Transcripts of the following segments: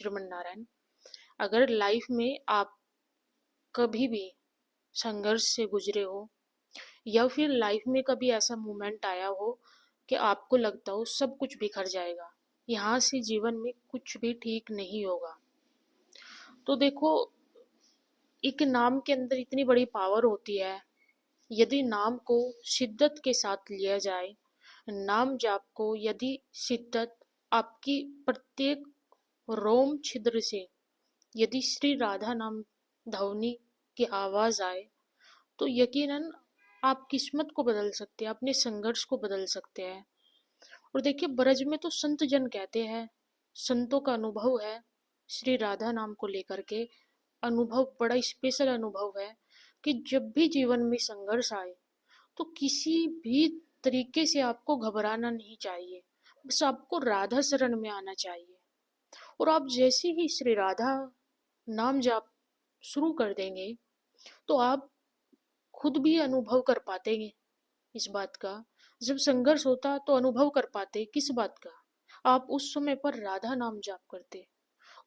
श्रीमन नारायण। अगर लाइफ में आप कभी भी संघर्ष से गुजरे हो या फिर लाइफ में कभी ऐसा मोमेंट आया हो कि आपको लगता हो सब कुछ बिखर जाएगा, यहाँ से जीवन में कुछ भी ठीक नहीं होगा, तो देखो, एक नाम के अंदर इतनी बड़ी पावर होती है। यदि नाम को शिद्दत के साथ लिया जाए, नाम जाप को यदि शिद्दत आपकी प्रत्येक रोम छिद्र से यदि श्री राधा नाम ध्वनि की आवाज आए, तो यकीनन आप किस्मत को बदल सकते हैं, अपने संघर्ष को बदल सकते हैं। और देखिए, ब्रज में तो संत जन कहते हैं, संतों का अनुभव है श्री राधा नाम को लेकर के, अनुभव बड़ा स्पेशल अनुभव है कि जब भी जीवन में संघर्ष आए तो किसी भी तरीके से आपको घबराना नहीं चाहिए, बस आपको राधा शरण में आना चाहिए। और आप जैसे ही श्री राधा नाम जाप शुरू कर देंगे तो आप खुद भी अनुभव कर पाते हैं इस बात का। जब संघर्ष होता तो अनुभव कर पाते किस बात का, आप उस समय पर राधा नाम जाप करते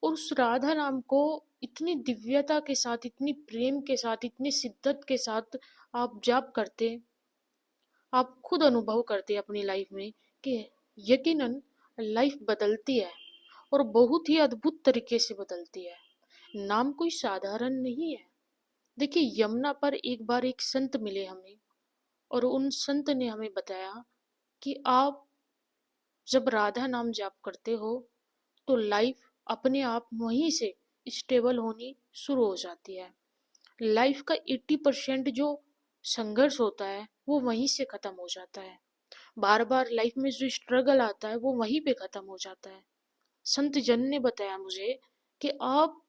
और उस राधा नाम को इतनी दिव्यता के साथ, इतनी प्रेम के साथ, इतनी शिद्दत के साथ आप जाप करते, आप खुद अनुभव करते अपनी लाइफ में कि यकीनन लाइफ बदलती है और बहुत ही अद्भुत तरीके से बदलती है। नाम कोई साधारण नहीं है। देखिए, यमुना पर एक बार एक संत मिले हमें और उन संत ने हमें बताया कि आप जब राधा नाम जाप करते हो तो लाइफ अपने आप वहीं से स्टेबल होनी शुरू हो जाती है। लाइफ का 80% जो संघर्ष होता है वो वहीं से खत्म हो जाता है। बार बार लाइफ में जो स्ट्रगल आता है वो वहीं पे खत्म हो जाता है। संत जन ने बताया मुझे कि आप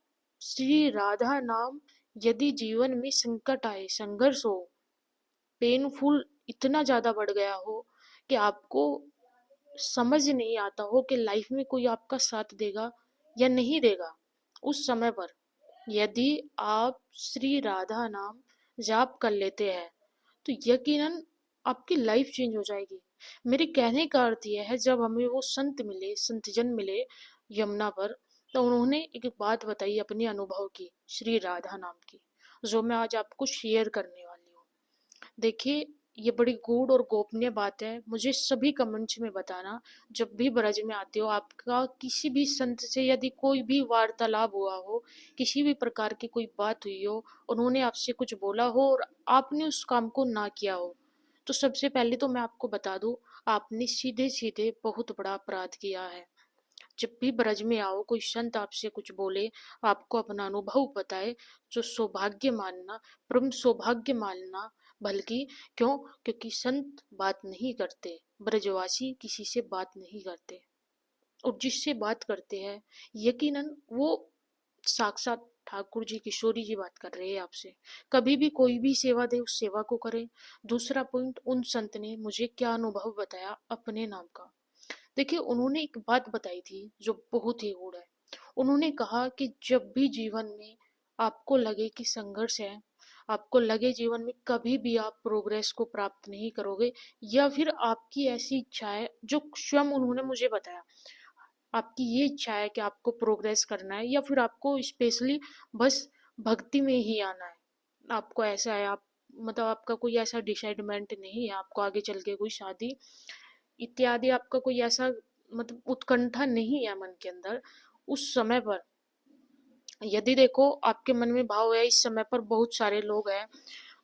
श्री राधा नाम, यदि जीवन में संकट आए, संघर्ष हो, पेनफुल इतना ज्यादा बढ़ गया हो कि आपको समझ नहीं आता हो कि लाइफ में कोई आपका साथ देगा या नहीं देगा, उस समय पर यदि आप श्री राधा नाम जाप कर लेते हैं तो यकीनन आपकी लाइफ चेंज हो जाएगी। मेरे कहने का अर्थ यह है, जब हमें वो संत मिले, संत जन मिले यमुना पर, तो उन्होंने एक बात बताई अपने अनुभव की, श्री राधा नाम की, जो मैं आज आपको शेयर करने वाली हूँ। देखिए, ये बड़ी गूढ़ और गोपनीय बात है, मुझे सभी कमेंट्स में बताना। जब भी ब्रज में आते हो, आपका किसी भी संत से यदि कोई भी वार्तालाप हुआ हो, किसी भी प्रकार की कोई बात हुई हो, उन्होंने आपसे कुछ बोला हो और आपने उस काम को ना किया हो, तो सबसे पहले तो मैं आपको बता दूं, आपने सीधे सीधे बहुत बड़ा अपराध किया है। जब भी ब्रज में आओ, कोई संत आपसे कुछ बोले, आपको अपना अनुभव बताए, जो सौभाग्य मानना, परम सौभाग्य मानना। बल्कि क्यों? क्योंकि संत बात नहीं करते, ब्रजवासी किसी से बात नहीं करते, और जिससे बात करते हैं यकीनन वो साक्षात ठाकुर जी, किशोरी जी बात कर रहे हैं आपसे। कभी भी कोई भी सेवा दे, उस सेवा को करें। दूसरा पॉइंट, उन संत ने मुझे क्या अनुभव बताया अपने नाम का। देखिए, उन्होंने एक बात बताई थी जो बहुत ही गूढ़ है। उन्होंने कहा कि जब भी जीवन में आपको लगे कि संघर्ष है, आपको लगे जीवन में कभी भी आप प्रोग्रेस को प्राप्त नहीं करोगे, या फिर आपकी ऐसी इच्छा है, जो स्वयं उन्होंने मुझे बताया, आपकी ये इच्छा है कि आपको प्रोग्रेस करना है या फिर आपको स्पेशली बस भक्ति में ही आना है, आपको ऐसा है, आप मतलब आपका कोई ऐसा डिसाइडमेंट नहीं है, आपको आगे चल के कोई शादी इत्यादि, आपका कोई ऐसा मतलब उत्कंठा नहीं है मन के अंदर, उस समय पर यदि देखो आपके मन में भाव है, इस समय पर बहुत सारे लोग हैं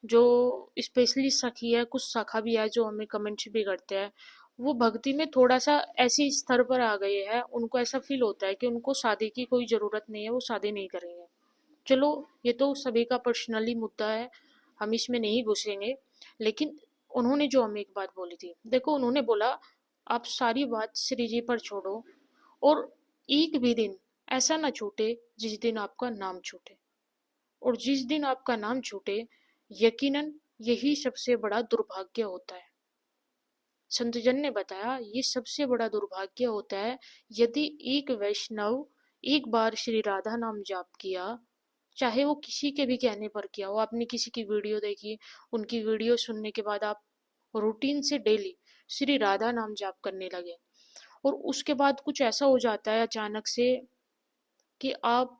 जो स्पेशली सखी है, कुछ सखा भी है जो हमें कमेंट्स भी करते हैं, वो भक्ति में थोड़ा सा ऐसी स्तर पर आ गए हैं, उनको ऐसा फील होता है कि उनको शादी की कोई जरूरत नहीं है, वो शादी नहीं करेंगे। चलो, ये तो सभी का पर्सनली मुद्दा है, हम इसमें नहीं घुसेंगे। लेकिन उन्होंने जो हमें एक बात बोली थी, देखो, उन्होंने बोला आप सारी बात श्री जी पर छोड़ो, और एक भी दिन ऐसा ना छूटे जिस दिन आपका नाम छूटे, और जिस दिन आपका नाम छूटे यकीनन यही सबसे बड़ा दुर्भाग्य होता है। संतजन ने बताया ये सबसे बड़ा दुर्भाग्य होता है, यदि एक वैष्णव एक बार श्री राधा नाम जाप किया, चाहे वो किसी के भी कहने पर किया हो, आपने किसी की वीडियो देखी, उनकी वीडियो सुनने के बाद आप रूटीन से डेली श्री राधा नाम जाप करने लगे, और उसके बाद कुछ ऐसा हो जाता है अचानक से कि आप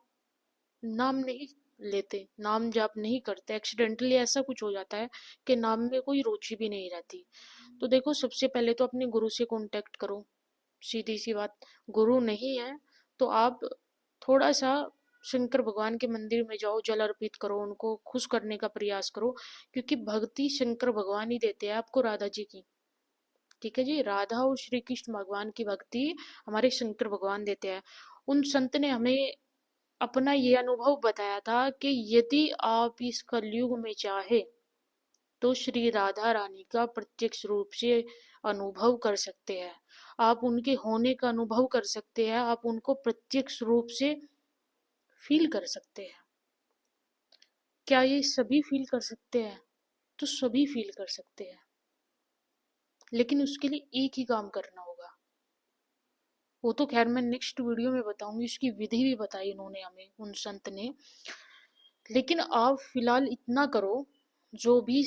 नाम नहीं लेते, नाम जाप नहीं करते, एक्सीडेंटली ऐसा कुछ हो जाता है कि नाम में कोई रुचि भी नहीं रहती। तो देखो, सबसे पहले तो अपने गुरु से कांटेक्ट करो, सीधी सी बात। गुरु नहीं है तो आप थोड़ा सा शंकर भगवान के मंदिर में जाओ, जल अर्पित करो, उनको खुश करने का प्रयास करो, क्योंकि भक्ति शंकर भगवान ही देते हैं आपको, राधा जी की। ठीक है जी, राधा और श्री कृष्ण भगवान की भक्ति हमारे शंकर भगवान देते हैं। उन संत ने हमें अपना ये अनुभव बताया था कि यदि आप इस कलयुग में चाहे तो श्री राधा रानी का प्रत्यक्ष रूप से अनुभव कर सकते हैं। आप उनके होने का अनुभव कर सकते हैं, आप उनको प्रत्यक्ष रूप से फील कर सकते हैं। क्या ये सभी फील कर सकते हैं? तो सभी फील कर सकते हैं, लेकिन उसके लिए एक ही काम करना होगा। वो तो खैर मैं नेक्स्ट वीडियो में बताऊंगी, उसकी विधि भी बताई इन्होंने हमें, उन संत ने। लेकिन आप फिलहाल इतना करो, जो भी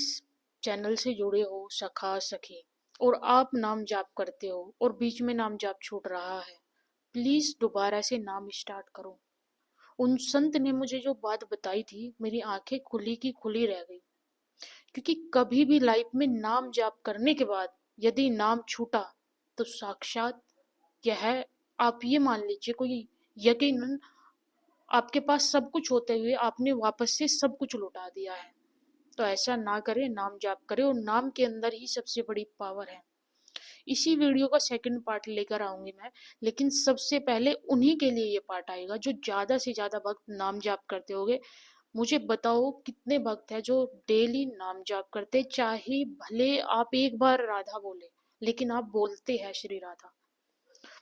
चैनल से जुड़े हो, सखा सखी, और आप नाम जाप करते हो और बीच में नाम जाप छूट रहा है, प्लीज दोबारा से नाम स्टार्ट करो। उन संत ने मुझे जो बात बताई थी, मेरी आंखें खुली की खुली रह गई। क्योंकि कभी भी लाइफ में नाम जाप करने के बाद यदि नाम छूटा तो साक्षात यह, आप ये मान लीजिए, कोई यकीनन आपके पास सब कुछ होते हुए आपने वापस से सब कुछ लौटा दिया है। तो ऐसा ना करें, नाम जाप करें, और नाम के अंदर ही सबसे बड़ी पावर है। इसी वीडियो का सेकंड पार्ट लेकर आऊंगी मैं, लेकिन सबसे पहले उन्हीं के लिए ये पार्ट आएगा जो ज्यादा से ज्यादा भक्त नाम जाप करते होगे। मुझे बताओ कितने भक्त हैं जो डेली नाम जाप करते, चाहे भले आप एक बार राधा बोले, लेकिन आप बोलते हैं श्री राधा।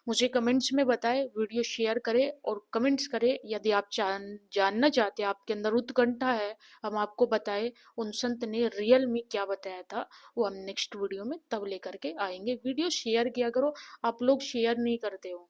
मुझे कमेंट्स में बताएं, वीडियो शेयर करें और कमेंट्स करें। यदि आप जानना चाहते हैं, आपके अंदर उत्कंठा है, हम आपको बताएं उन संत ने रियल में क्या बताया था, वो हम नेक्स्ट वीडियो में तब लेकर के आएंगे। वीडियो शेयर किया करो, आप लोग शेयर नहीं करते हो।